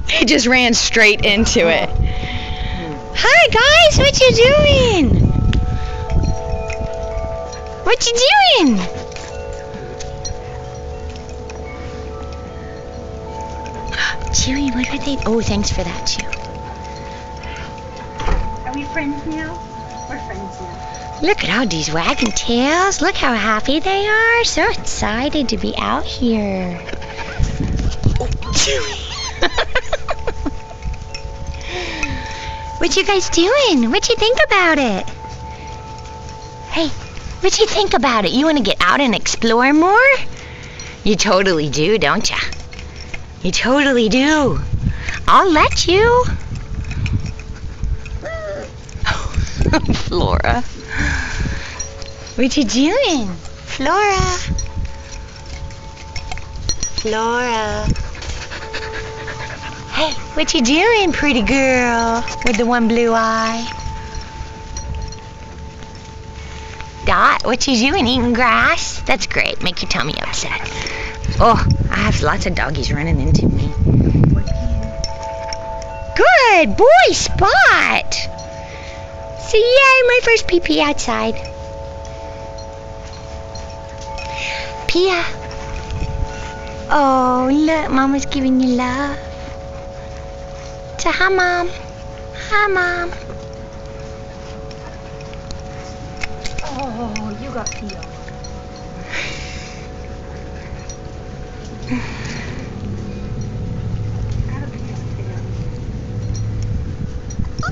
He just ran straight into it. Hi guys, what you doing? What you doing? Chewy, what are they? Oh, thanks for that, Chew. Are we friends now? We're friends now. Look at all these wagging tails. Look how happy they are. So excited to be out here. Oh, Chewy. What you guys doing? What you think about it? Hey, what you think about it? You want to get out and explore more? You totally do, don't ya? You totally do. I'll let you. Flora. What you doing? Flora. Flora. Hey, what you doing, pretty girl with the one blue eye? Dot, what you doing, eating grass? That's great, make your tummy upset. Oh, I have lots of doggies running into me. Good boy, Spot. So yay, my first pee-pee outside. Pia. Oh, look, Mama's giving you love. So hi, Mom. Hi, Mom. Oh, you got pee on.